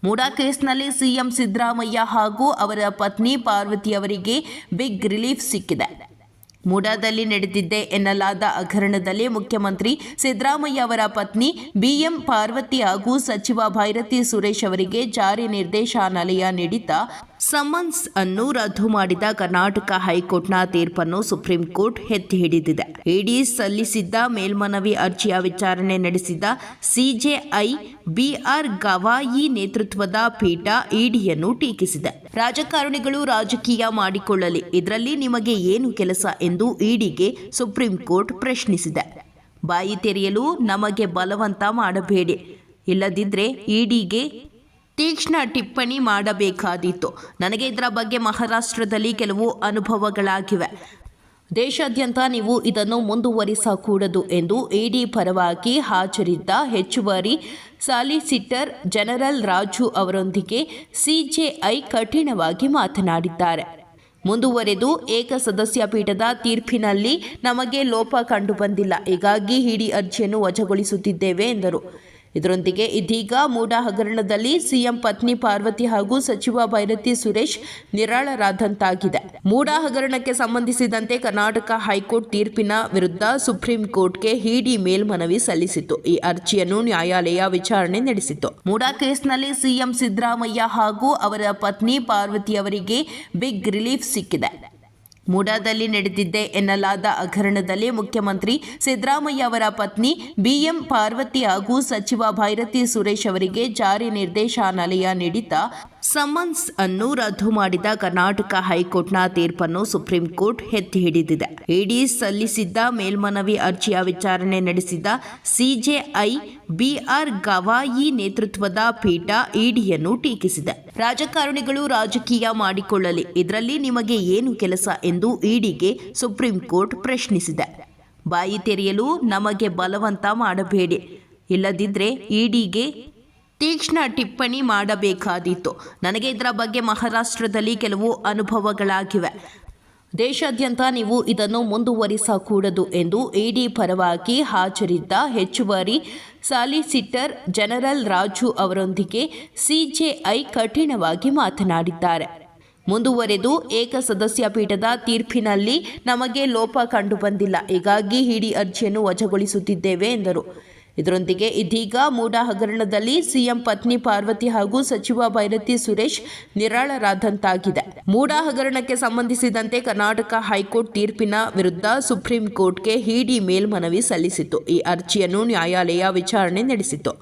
ಮೂಡಾ ಕೇಸ್ನಲ್ಲಿ ಸಿಎಂ ಸಿದ್ದರಾಮಯ್ಯ ಹಾಗೂ ಅವರ ಪತ್ನಿ ಪಾರ್ವತಿ ಅವರಿಗೆ ಬಿಗ್ ರಿಲೀಫ್ ಸಿಕ್ಕಿದೆ. ಮೂಡಾದಲ್ಲಿ ನಡೆದಿದ್ದೆ ಎನ್ನಲಾದ ಹಗರಣದಲ್ಲಿ ಮುಖ್ಯಮಂತ್ರಿ ಸಿದ್ದರಾಮಯ್ಯ ಅವರ ಪತ್ನಿ ಬಿಎಂ ಪಾರ್ವತಿ ಹಾಗೂ ಸಚಿವ ಭೈರತಿ ಸುರೇಶ್ ಅವರಿಗೆ ಜಾರಿ ನಿರ್ದೇಶನಾಲಯ ನೀಡಿದ್ದ ಸಮನ್ಸ್ ಅನ್ನು ರದ್ದು ಮಾಡಿದ ಕರ್ನಾಟಕ ಹೈಕೋರ್ಟ್ನ ತೀರ್ಪನ್ನು ಸುಪ್ರೀಂ ಕೋರ್ಟ್ ಎತ್ತಿ ಹಿಡಿದಿದೆ. ಇಡಿ ಸಲ್ಲಿಸಿದ್ದ ಮೇಲ್ಮನವಿ ಅರ್ಜಿಯ ವಿಚಾರಣೆ ನಡೆಸಿದ ಸಿಜೆಐ ಬಿಆರ್ ಗವಾಯಿ ನೇತೃತ್ವದ ಪೀಠ ಇಡಿಯನ್ನು ಟೀಕಿಸಿದೆ. ರಾಜಕಾರಣಿಗಳು ರಾಜಕೀಯ ಮಾಡಿಕೊಳ್ಳಲಿ, ಇದರಲ್ಲಿ ನಿಮಗೆ ಏನು ಕೆಲಸ ಎಂದು ಇಡಿಗೆ ಸುಪ್ರೀಂ ಕೋರ್ಟ್ ಪ್ರಶ್ನಿಸಿದೆ. ಬಾಯಿ ತೆರೆಯಲು ನಮಗೆ ಬಲವಂತ ಮಾಡಬೇಡಿ, ಇಲ್ಲದಿದ್ದರೆ ಇಡಿಗೆ ತೀಕ್ಷ್ಣ ಟಿಪ್ಪಣಿ ಮಾಡಬೇಕಾದೀತು. ನನಗೆ ಇದರ ಬಗ್ಗೆ ಮಹಾರಾಷ್ಟ್ರದಲ್ಲಿ ಕೆಲವು ಅನುಭವಗಳಾಗಿವೆ. ದೇಶಾದ್ಯಂತ ನೀವು ಇದನ್ನು ಮುಂದುವರಿಸಕೂಡದು ಎಂದು ಇಡಿ ಪರವಾಗಿ ಹಾಜರಿದ್ದ ಹೆಚ್ಚುವರಿ ಸಾಲಿಸಿಟರ್ ಜನರಲ್ ರಾಜು ಅವರೊಂದಿಗೆ ಸಿಜೆಐ ಕಠಿಣವಾಗಿ ಮಾತನಾಡಿದ್ದಾರೆ. ಮುಂದುವರೆದು ಏಕಸದಸ್ಯ ಪೀಠದ ತೀರ್ಪಿನಲ್ಲಿ ನಮಗೆ ಲೋಪ ಕಂಡುಬಂದಿಲ್ಲ, ಹೀಗಾಗಿ ಇಡಿ ಅರ್ಜಿಯನ್ನು ವಜಾಗೊಳಿಸುತ್ತಿದ್ದೇವೆ ಎಂದರು. ಇದರೊಂದಿಗೆ ಇದೀಗ ಮೂಡಾ ಹಗರಣದಲ್ಲಿ ಸಿಎಂ ಪತ್ನಿ ಪಾರ್ವತಿ ಹಾಗೂ ಸಚಿವ ಭೈರತಿ ಸುರೇಶ್ ನಿರಾಳರಾದಂತಾಗಿದೆ. ಮೂಡಾ ಹಗರಣಕ್ಕೆ ಸಂಬಂಧಿಸಿದಂತೆ ಕರ್ನಾಟಕ ಹೈಕೋರ್ಟ್ ತೀರ್ಪಿನ ವಿರುದ್ಧ ಸುಪ್ರೀಂ ಕೋರ್ಟ್ಗೆ ಇಡಿ ಮೇಲ್ಮನವಿ ಸಲ್ಲಿಸಿತ್ತು. ಈ ಅರ್ಜಿಯನ್ನು ನ್ಯಾಯಾಲಯ ವಿಚಾರಣೆ ನಡೆಸಿತು. ಮೂಡಾ ಕೇಸ್ನಲ್ಲಿ ಸಿಎಂ ಸಿದ್ದರಾಮಯ್ಯ ಹಾಗೂ ಅವರ ಪತ್ನಿ ಪಾರ್ವತಿ ಅವರಿಗೆ ಬಿಗ್ ರಿಲೀಫ್ ಸಿಕ್ಕಿದೆ. ಮೂಡಾದಲ್ಲಿ ನಡೆದಿದ್ದೆ ಎನ್ನಲಾದ ಹಗರಣದಲ್ಲಿ ಮುಖ್ಯಮಂತ್ರಿ ಸಿದ್ದರಾಮಯ್ಯ ಅವರ ಪತ್ನಿ ಬಿಎಂ ಪಾರ್ವತಿ ಹಾಗೂ ಸಚಿವ ಭೈರತಿ ಸುರೇಶ್ ಅವರಿಗೆ ಜಾರಿ ನಿರ್ದೇಶನಾಲಯ ನೀಡಿದ್ದ ಸಮನ್ಸ್ ಅನ್ನು ರದ್ದು ಮಾಡಿದ ಕರ್ನಾಟಕ ಹೈಕೋರ್ಟ್ನ ತೀರ್ಪನ್ನು ಸುಪ್ರೀಂ ಕೋರ್ಟ್ ಎತ್ತಿ ಹಿಡಿದಿದೆ. ಇಡಿ ಸಲ್ಲಿಸಿದ್ದ ಮೇಲ್ಮನವಿ ಅರ್ಜಿಯ ವಿಚಾರಣೆ ನಡೆಸಿದ ಸಿಜೆಐ ಬಿಆರ್ ಗವಾಯಿ ನೇತೃತ್ವದ ಪೀಠ ಇಡಿಯನ್ನು ಟೀಕಿಸಿದೆ. ರಾಜಕಾರಣಿಗಳು ರಾಜಕೀಯ ಮಾಡಿಕೊಳ್ಳಲಿ, ಇದರಲ್ಲಿ ನಿಮಗೆ ಏನು ಕೆಲಸ ಎಂದು ಇಡಿಗೆ ಸುಪ್ರೀಂ ಕೋರ್ಟ್ ಪ್ರಶ್ನಿಸಿದೆ. ಬಾಯಿ ತೆರೆಯಲು ನಮಗೆ ಬಲವಂತ ಮಾಡಬೇಡಿ, ಇಲ್ಲದಿದ್ದರೆ ಇಡಿಗೆ ತೀಕ್ಷ್ಣ ಟಿಪ್ಪಣಿ ಮಾಡಬೇಕಾದೀತು. ನನಗೆ ಇದರ ಬಗ್ಗೆ ಮಹಾರಾಷ್ಟ್ರದಲ್ಲಿ ಕೆಲವು ಅನುಭವಗಳಾಗಿವೆ. ದೇಶಾದ್ಯಂತ ನೀವು ಇದನ್ನು ಮುಂದುವರಿಸಕೂಡದು ಎಂದು ಇಡಿ ಪರವಾಗಿ ಹಾಜರಿದ್ದ ಹೆಚ್ಚುವರಿ ಸಾಲಿಸಿಟರ್ ಜನರಲ್ ರಾಜು ಅವರೊಂದಿಗೆ ಸಿಜೆಐ ಕಠಿಣವಾಗಿ ಮಾತನಾಡಿದ್ದಾರೆ. ಮುಂದುವರೆದು ಏಕಸದಸ್ಯ ಪೀಠದ ತೀರ್ಪಿನಲ್ಲಿ ನಮಗೆ ಲೋಪ ಕಂಡುಬಂದಿಲ್ಲ, ಹೀಗಾಗಿ ಇಡಿ ಅರ್ಜಿಯನ್ನು ವಜಾಗೊಳಿಸುತ್ತಿದ್ದೇವೆ ಎಂದರು. ಇದರೊಂದಿಗೆ ಇದೀಗ ಮೂಡಾ ಹಗರಣದಲ್ಲಿ ಸಿಎಂ ಪತ್ನಿ ಪಾರ್ವತಿ ಹಾಗೂ ಸಚಿವ ಭೈರತಿ ಸುರೇಶ್ ನಿರಾಳರಾದಂತಾಗಿದೆ. ಮೂಡಾ ಹಗರಣಕ್ಕೆ ಸಂಬಂಧಿಸಿದಂತೆ ಕರ್ನಾಟಕ ಹೈಕೋರ್ಟ್ ತೀರ್ಪಿನ ವಿರುದ್ಧ ಸುಪ್ರೀಂ ಕೋರ್ಟ್ಗೆ ಇಡಿ ಮೇಲ್ಮನವಿ ಸಲ್ಲಿಸಿತ್ತು. ಈ ಅರ್ಜಿಯನ್ನು ನ್ಯಾಯಾಲಯ ವಿಚಾರಣೆ ನಡೆಸಿತು.